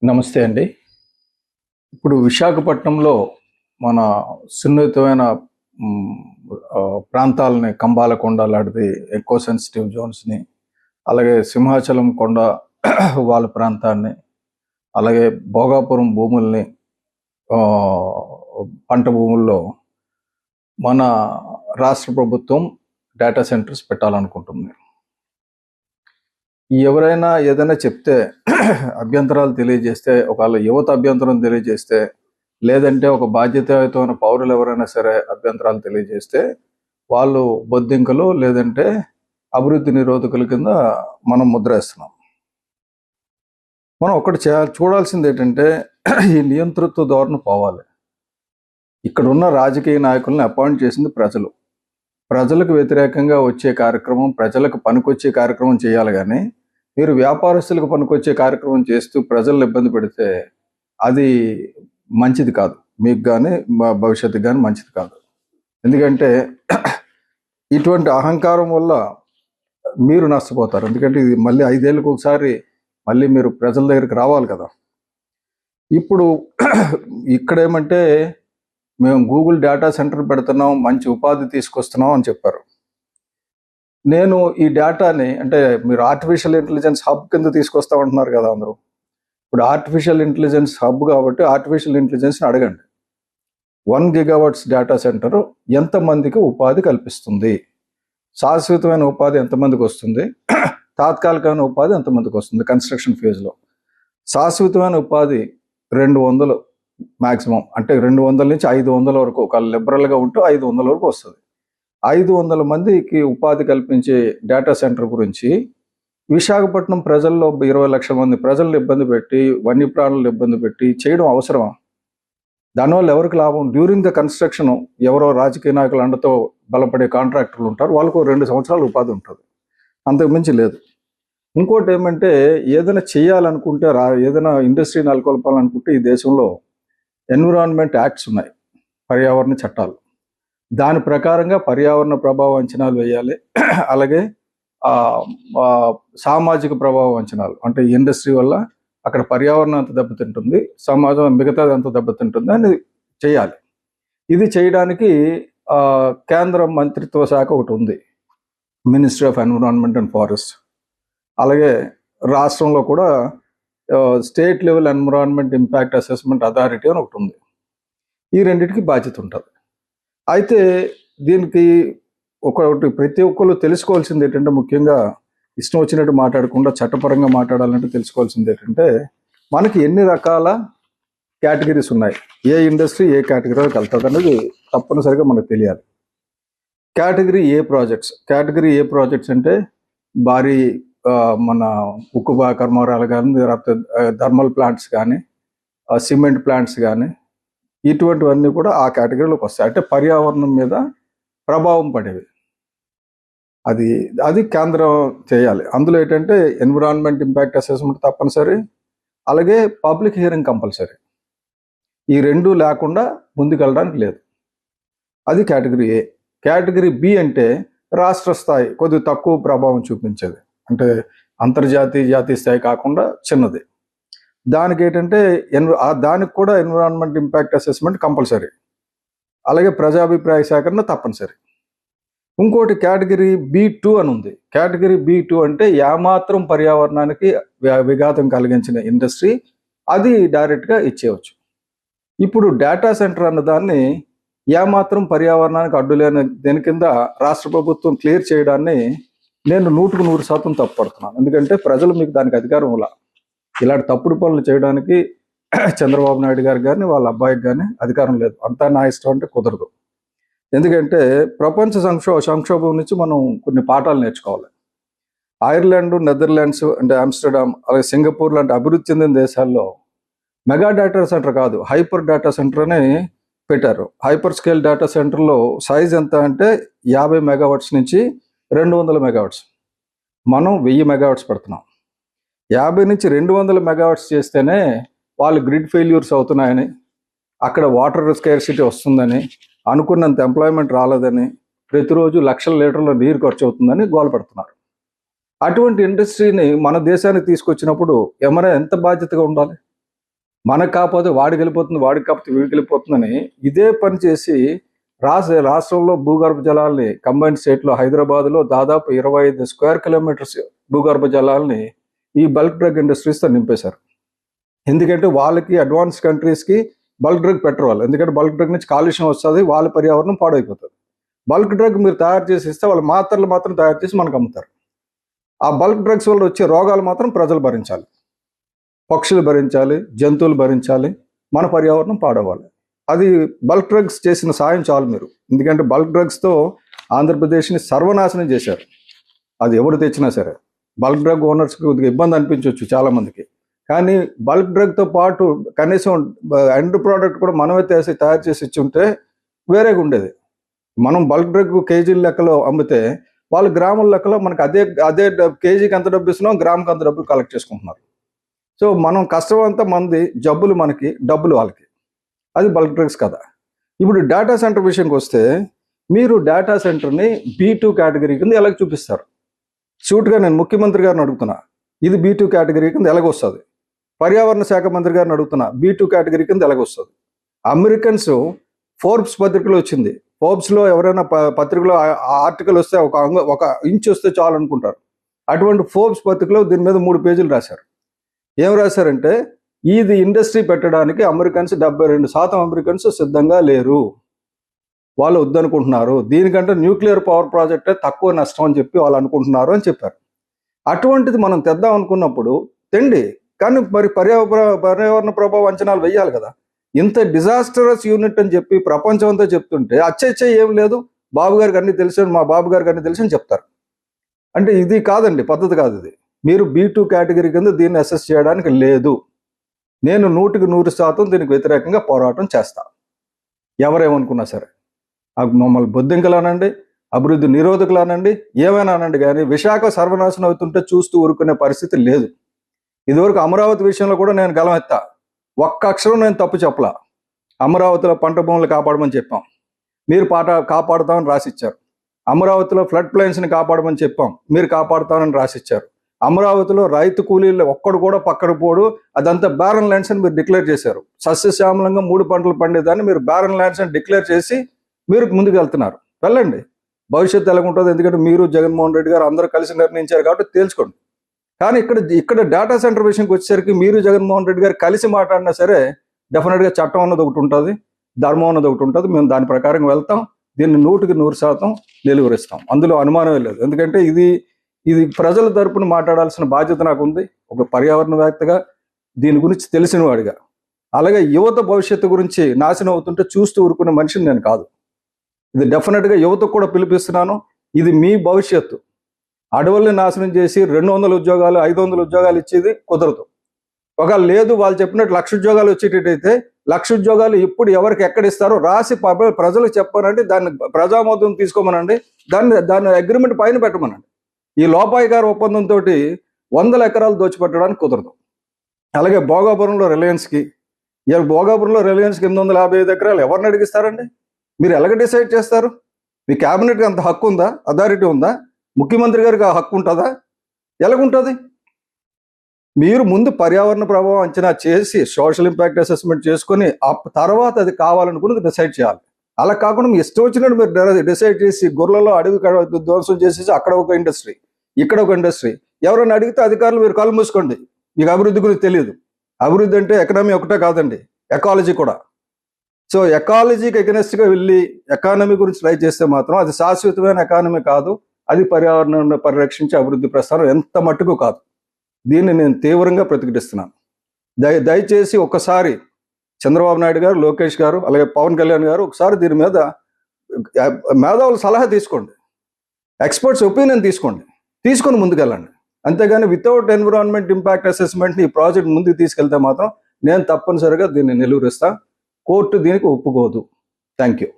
నమస్తే అండి. ఇప్పుడు విశాఖపట్నంలో మన సున్నితమైన హ్మ్, ప్రాంతాలని కంబాలకొండ లాంటిది ఎక్కువ సెన్సిటివ్ జోన్స్‌ని, అలాగే సింహాచలం కొండ వాళ్ళ ప్రాంతాన్ని, అలాగే భోగాపురం భూముల్ని పంట భూముల్లో మన రాష్ట్ర ప్రభుత్వం డేటా సెంటర్స్ పెట్టాలనుకుంటుంది. ఎవరైనా ఏదైనా చెప్తే అభ్యంతరాలు తెలియజేస్తే, ఒకవేళ యువత అభ్యంతరం తెలియజేస్తే, లేదంటే ఒక బాధ్యతాయుతమైన పౌరులు ఎవరైనా సరే అభ్యంతరాలు తెలియజేస్తే, వాళ్ళు బొద్దింకలు లేదంటే అభివృద్ధి నిరోధకుల కింద మనం ముద్రేస్తున్నాం. మనం ఒకటి చూడాల్సింది ఏంటంటే ఈ నియంతృత్వ ధోరణి పోవాలి. ఇక్కడున్న రాజకీయ నాయకులను అపాయింట్ చేసింది ప్రజలు. ప్రజలకు వ్యతిరేకంగా వచ్చే కార్యక్రమం, ప్రజలకు పనికొచ్చే కార్యక్రమం చేయాలి కానీ మీరు వ్యాపారస్తులకు పనికొచ్చే కార్యక్రమం చేస్తూ ప్రజలను ఇబ్బంది పెడితే అది మంచిది కాదు. మీకు కానీ భవిష్యత్తుకు కానీ మంచిది కాదు. ఎందుకంటే ఇటువంటి అహంకారం వల్ల మీరు నష్టపోతారు. ఎందుకంటే ఇది మళ్ళీ 5 ఏళ్ళకు ఒకసారి మళ్ళీ మీరు ప్రజల దగ్గరికి రావాలి కదా. ఇప్పుడు ఇక్కడేమంటే మేము గూగుల్ డేటా సెంటర్ పెడుతున్నాం, మంచి ఉపాధి తీసుకొస్తున్నాం అని చెప్పారు. నేను ఈ డేటాని అంటే మీరు ఆర్టిఫిషియల్ ఇంటెలిజెన్స్ హబ్ కింద తీసుకొస్తామంటున్నారు కదా అందరూ. ఇప్పుడు ఆర్టిఫిషియల్ ఇంటెలిజెన్స్ హబ్ కాబట్టి ఆర్టిఫిషియల్ ఇంటెలిజెన్స్ని అడగండి. 1 గిగావాట్స్ డేటా సెంటర్ ఎంతమందికి ఉపాధి కల్పిస్తుంది, శాశ్వతమైన ఉపాధి ఎంతమందికి వస్తుంది, తాత్కాలికమైన ఉపాధి ఎంతమందికి వస్తుంది. కన్స్ట్రక్షన్ ఫేజ్లో శాశ్వతమైన ఉపాధి 200 మ్యాక్సిమం, అంటే 200 నుంచి 500 వరకు, ఒక లిబరల్గా ఉంటూ 500 వరకు వస్తుంది. 500 మందికి ఉపాధి కల్పించే డేటా సెంటర్ గురించి విశాఖపట్నం ప్రజల్లో 20 లక్షల మంది ప్రజలను ఇబ్బంది పెట్టి, వన్యప్రాణులను ఇబ్బంది పెట్టి చేయడం అవసరమా? దానివల్ల ఎవరికి లాభం? డ్యూరింగ్ ద కన్స్ట్రక్షన్ ఎవరో రాజకీయ నాయకుల అండతో బలపడే కాంట్రాక్టర్లు ఉంటారు, వాళ్ళకు 2 సంవత్సరాలు ఉపాధి ఉంటుంది, అంతకు మించి లేదు. ఇంకోటి ఏమంటే ఏదైనా చేయాలనుకుంటే ఏదైనా ఇండస్ట్రీ నెలకొల్పాలనుకుంటే ఈ దేశంలో ఎన్విరాన్మెంట్ యాక్ట్స్ ఉన్నాయి, పర్యావరణ చట్టాలు. దాని ప్రకారంగా పర్యావరణ ప్రభావ అంచనాలు వేయాలి. అలాగే సామాజిక ప్రభావ అంచనాలు, అంటే ఇండస్ట్రీ వల్ల అక్కడ పర్యావరణం ఎంత దెబ్బతింటుంది, సమాజం మిగతాది ఎంత దెబ్బతింటుంది అని చేయాలి. ఇది చేయడానికి కేంద్ర మంత్రిత్వ శాఖ ఒకటి ఉంది, ministry of environment and forest. అలాగే రాష్ట్రంలో కూడా state level environment impact assessment authority అని ఒకటి ఉంది. ఈ రెండింటికి బాధ్యత ఉంటుంది. అయితే దీనికి ఒకటి ప్రతి ఒక్కరు తెలుసుకోవాల్సింది ఏంటంటే, ముఖ్యంగా ఇష్టం వచ్చినట్టు మాట్లాడకుండా చట్టపరంగా మాట్లాడాలంటే తెలుసుకోవాల్సింది ఏంటంటే, మనకి ఎన్ని రకాల కేటగిరీస్ ఉన్నాయి, ఏ ఇండస్ట్రీ ఏ కేటగిరీలోకి వెళ్తుంది అనేది తప్పనిసరిగా మనకు తెలియాలి. కేటగిరీ ఏ ప్రాజెక్ట్స్ అంటే భారీ మన ఉక్కు కర్మాగారాలు కానీ, లేకపోతే థర్మల్ ప్లాంట్స్ కానీ, సిమెంట్ ప్లాంట్స్ కానీ, ఇటువంటివన్నీ కూడా ఆ కేటగిరీలోకి వస్తాయి. అంటే పర్యావరణం మీద ప్రభావం పడేవి. అది కేంద్రం చేయాలి. అందులో ఏంటంటే ఎన్విరాన్మెంట్ ఇంపాక్ట్ అసెస్మెంట్ తప్పనిసరి, అలాగే పబ్లిక్ హియరింగ్ కంపల్సరీ. ఈ 2 లేకుండా ముందుకెళ్ళడానికి లేదు. అది కేటగిరీ ఏ. కేటగిరీ బి అంటే రాష్ట్ర స్థాయి, కొద్దిగా తక్కువ ప్రభావం చూపించేది, అంటే జాతీయ స్థాయి కాకుండా చిన్నది. దానికి ఏంటంటే దానికి కూడా ఎన్విరాన్మెంట్ ఇంపాక్ట్ అసెస్మెంట్ కంపల్సరీ, అలాగే ప్రజాభిప్రాయ సేకరణ తప్పనిసరి. ఇంకోటి కేటగిరీ B2 అని ఉంది. కేటగిరీ B2 అంటే ఏమాత్రం పర్యావరణానికి విఘాతం కలిగించిన ఇండస్ట్రీ, అది డైరెక్ట్గా ఇచ్చేయవచ్చు. ఇప్పుడు డేటా సెంటర్ అన్న దాన్ని ఏమాత్రం పర్యావరణానికి అడ్డులేని దేని కింద రాష్ట్ర ప్రభుత్వం క్లియర్ చేయడాన్ని నేను 100% తప్పుపడుతున్నాను. ఎందుకంటే ప్రజలు మీకు దానికి అధికారం ఇలా ఇలాంటి తప్పుడు పనులు చేయడానికి చంద్రబాబు నాయుడు గారికి కానీ వాళ్ళ అబ్బాయికి కానీ అధికారం లేదు. అంతా నా ఇష్టం అంటే కుదరదు. ఎందుకంటే ప్రపంచ సంక్షోభం నుంచి మనం కొన్ని పాఠాలు నేర్చుకోవాలి. ఐర్లాండ్, నెదర్లాండ్స్ అంటే ఆమ్స్టర్డామ్, అలాగే సింగపూర్ లాంటి అభివృద్ధి చెందిన దేశాల్లో మెగా డేటా సెంటర్ కాదు, హైపర్ డేటా సెంటర్ అని పెట్టారు. హైపర్ స్కేల్ డేటా సెంటర్లో సైజ్ ఎంత అంటే 50 మెగావాట్స్ నుంచి 200 మెగావాట్స్. మనం 1000 మెగావాట్స్ పెడుతున్నాం. 50 నుంచి 200 మెగావాట్స్ చేస్తేనే వాళ్ళు గ్రిడ్ ఫెయిల్యూర్స్ అవుతున్నాయని, అక్కడ వాటర్ స్కేర్సిటీ వస్తుందని, అనుకున్నంత ఎంప్లాయ్మెంట్ రాలేదని, ప్రతిరోజు లక్షల లీటర్ల నీరు ఖర్చు అవుతుందని గోలపెడుతున్నారు. అటువంటి ఇండస్ట్రీని మన దేశానికి తీసుకొచ్చినప్పుడు ఏమైనా ఎంత బాధ్యతగా ఉండాలి? మనకు కాకపోతే వాడికి వెళ్ళిపోతుంది, వాడికి కాకపోతే వీడికి వెళ్ళిపోతుందని ఇదే పని చేసి రాష్ట్రంలో భూగర్భ జలాల్ని కంబైన్డ్ స్టేట్లో హైదరాబాద్లో దాదాపు 25 స్క్వేర్ కిలోమీటర్స్ భూగర్భ జలాల్ని ఈ బల్క్ డ్రగ్ ఇండస్ట్రీస్తో నింపేశారు. ఎందుకంటే వాళ్ళకి అడ్వాన్స్ కంట్రీస్కి బల్క్ డ్రగ్ పెట్టరు వాళ్ళు, ఎందుకంటే బల్క్ డ్రగ్ నుంచి కాలుష్యం వస్తుంది, వాళ్ళ పర్యావరణం పాడైపోతుంది. బల్క్ డ్రగ్ మీరు తయారు చేసి ఇస్తే వాళ్ళు మాత్రలు మాత్రం తయారు చేసి మనకు అమ్ముతారు. ఆ బల్క్ డ్రగ్స్ వల్ల వచ్చే రోగాలు మాత్రం ప్రజలు భరించాలి, పక్షులు భరించాలి, జంతువులు భరించాలి, మన పర్యావరణం పాడవాలి. అది బల్క్ డ్రగ్స్ చేసిన సాయం చాలు మీరు. ఎందుకంటే బల్క్ డ్రగ్స్తో ఆంధ్రప్రదేశ్ని సర్వనాశనం చేశారు. అది ఎవరు తెచ్చినా సరే బల్క్ డ్రగ్ ఓనర్స్కి కొద్దిగా ఇబ్బంది అనిపించవచ్చు చాలామందికి, కానీ బల్క్ డ్రగ్తో పాటు కనీసం ఎండ్ ప్రోడక్ట్ కూడా మనమే తయారు చేసి ఇచ్చి ఉంటే వేరేగా ఉండేది. మనం బల్క్ డ్రగ్ కేజీల లెక్కలో అమ్మితే వాళ్ళు గ్రాముల లెక్కలో మనకు అదే కేజీకి ఎంత డబ్బు ఇస్తున్నాం, గ్రాముకి అంత డబ్బులు కలెక్ట్ చేసుకుంటున్నారు. సో మనం కష్టం అంతా మంది, జబ్బులు మనకి, డబ్బులు వాళ్ళకి. అది బల్క్ డ్రగ్స్ కదా. ఇప్పుడు డేటా సెంటర్ విషయంకి వస్తే మీరు డేటా సెంటర్ని B2 కేటగిరీ కింద ఎలాగ చూపిస్తారు? సూట్గా నేను ముఖ్యమంత్రి గారిని అడుగుతున్నా, ఇది B2 కేటగిరీ కింద ఎలాగొస్తుంది? పర్యావరణ శాఖ మంత్రి గారిని అడుగుతున్నా, B2 కేటగిరీ కింద ఎలాగొస్తుంది? అమెరికన్స్ ఫోర్బ్స్ పత్రికలో వచ్చింది, ఫోర్బ్స్లో ఎవరైనా పత్రికలో ఆర్టికల్ వస్తే ఒక ఇంచ్ వస్తే చాలు అనుకుంటారు. అటువంటి ఫోర్బ్స్ పత్రికలో దీని మీద 3 పేజీలు రాశారు. ఏం రాశారంటే ఇది ఇండస్ట్రీ పెట్టడానికి అమెరికన్స్ 72% అమెరికన్స్ సిద్ధంగా లేరు, వాళ్ళు వద్దనుకుంటున్నారు, దీనికంటే న్యూక్లియర్ పవర్ ప్రాజెక్టే తక్కువ నష్టం అని చెప్పి వాళ్ళు అనుకుంటున్నారు అని చెప్పారు. అటువంటిది మనం తెద్దాం అనుకున్నప్పుడు తెండి, కానీ మరి పర్యావరణ ప్రభావ అంచనాలు వెయ్యాలి కదా. ఇంత డిజాస్టరస్ యూనిట్ అని చెప్పి ప్రపంచం అంతా చెప్తుంటే అచ్చే ఏం లేదు, బాబు గారికి అన్ని తెలుసు, మా బాబు గారికి అన్ని తెలుసు అని చెప్తారు. అంటే ఇది కాదండి, పద్ధతి కాదు ఇది. మీరు B2 కేటగిరీ కింద దీన్ని అసెస్ చేయడానికి లేదు. నేను 100% దీనికి వ్యతిరేకంగా పోరాటం చేస్తా, ఎవరేమనుకున్నా సరే. మమ్మల్ని బొద్దింకలు అనండి, అభివృద్ధి నిరోధకులు అనండి, ఏమైనా అనండి, కానీ విశాఖ సర్వనాశనం అవుతుంటే చూస్తూ ఊరుకునే పరిస్థితి లేదు. ఇదివరకు అమరావతి విషయంలో కూడా నేను గలం ఎత్తా, ఒక్క అక్షరం నేను తప్పు చెప్పలా. అమరావతిలో పంట భూములు కాపాడమని చెప్పాం, మీరు కాపాడుతామని రాసిచ్చారు. అమరావతిలో ఫ్లడ్ ప్లైన్స్ని కాపాడమని చెప్పాం, మీరు కాపాడుతామని రాసిచ్చారు. అమరావతిలో రైతు కూలీలు ఒక్కడు కూడా పక్కన పోడు, అదంతా బ్యారన్ ల్యాండ్స్ అని మీరు డిక్లేర్ చేశారు. సస్యశ్యామలంగా 3 పంటలు పండేదాన్ని మీరు బ్యారన్ ల్యాండ్స్ అని డిక్లేర్ చేసి మీరు ముందుకు వెళ్తున్నారు. వెళ్ళండి, భవిష్యత్తు ఎలాగుంటుందో, ఎందుకంటే మీరు జగన్మోహన్ రెడ్డి గారు అందరూ కలిసి నిర్ణయించారు కాబట్టి తేల్చుకోండి. కానీ ఇక్కడ డేటా సెంటర్ విషయంకి వచ్చేసరికి మీరు జగన్మోహన్ రెడ్డి గారు కలిసి మాట్లాడినా సరే డెఫినెట్గా చట్టం అన్నది ఒకటి ఉంటుంది, ధర్మం అన్నది ఒకటి ఉంటుంది. మేము దాని ప్రకారం వెళ్తాం, దీన్ని 100% నిలువరిస్తాం, అందులో అనుమానమే లేదు. ఎందుకంటే ఇది ప్రజల తరపున మాట్లాడాల్సిన బాధ్యత నాకు ఉంది, ఒక పర్యావరణవేత్తగా, దీని గురించి తెలిసిన వాడిగా. అలాగే యువత భవిష్యత్తు గురించి నాశనం అవుతుంటే చూస్తూ ఊరుకునే మనిషిని నేను కాదు. ఇది డెఫినెట్గా యువతకు కూడా పిలిపిస్తున్నాను. ఇది మీ భవిష్యత్తు. అడవుల్ని నాశనం చేసి 200 ఉద్యోగాలు 500 ఉద్యోగాలు ఇచ్చేది కుదరదు. ఒకవేళ లేదు వాళ్ళు చెప్పినట్టు 1,00,000 ఉద్యోగాలు వచ్చేటట్టయితే 1,00,000 ఉద్యోగాలు ఇప్పుడు ఎవరికి ఎక్కడ ఇస్తారో రాసి ప్రజలకు చెప్పానండి, దాన్ని ప్రజామోదం తీసుకోమనండి, దాన్ని అగ్రిమెంట్ పైన పెట్టమనండి. ఈ లోపాయికార ఒప్పందంతో 100 ఎకరాలు దోచిపెట్టడానికి కుదరదు. అలాగే భోగాపురంలో రిలయన్స్కి 855 ఎకరాలు ఎవరిని అడిగిస్తారండి? మీరు ఎలాగ డిసైడ్ చేస్తారు? మీ క్యాబినెట్కి అంత హక్కు ఉందా, అథారిటీ ఉందా? ముఖ్యమంత్రి గారికి ఆ హక్కు ఉంటుందా? ఎలాగుంటుంది? మీరు ముందు పర్యావరణ ప్రభావం అంచనా చేసి సోషల్ ఇంపాక్ట్ అసెస్మెంట్ చేసుకొని ఆ తర్వాత అది కావాలనుకుని డిసైడ్ చేయాలి. అలా కాకుండా మీ ఇష్టం వచ్చినట్టు మీరు డిసైడ్ చేసి గొర్రెలలో అడవి ధ్వంసం చేసేసి అక్కడ ఒక ఇండస్ట్రీ, ఇక్కడ ఒక ఇండస్ట్రీ, ఎవరైనా అడిగితే అధికారులు మీరు కళ్ళు మూసుకోండి, మీకు అభివృద్ధి గురించి తెలియదు. అభివృద్ధి అంటే ఎకనామీ ఒకటే కాదండి, ఎకాలజీ కూడా. సో ఎకాలజీకి ఎగనెస్ట్గా వెళ్ళి ఎకానమీ గురించి ట్రై చేస్తే మాత్రం అది శాశ్వతమైన ఎకానమీ కాదు, అది పర్యావరణాన్ని పరిరక్షించే అభివృద్ధి ప్రస్థానం ఎంత మట్టుకు కాదు. దీన్ని నేను తీవ్రంగా ప్రతిఘటిస్తున్నాను. దయచేసి ఒక్కసారి చంద్రబాబు నాయుడు గారు, లోకేష్ గారు, అలాగే పవన్ కళ్యాణ్ గారు ఒకసారి దీని మీద మేధావుల సలహా తీసుకోండి, ఎక్స్పర్ట్స్ ఒపీనియన్ తీసుకొని ముందుకెళ్ళండి. అంతేగాని వితౌట్ ఎన్విరాన్మెంట్ ఇంపాక్ట్ అసెస్మెంట్ని ఈ ప్రాజెక్ట్ ముందుకు తీసుకెళ్తే మాత్రం నేను తప్పనిసరిగా దీన్ని నిలువరిస్తా. కోర్టు దీనికి ఒప్పుకోదు. Thank you.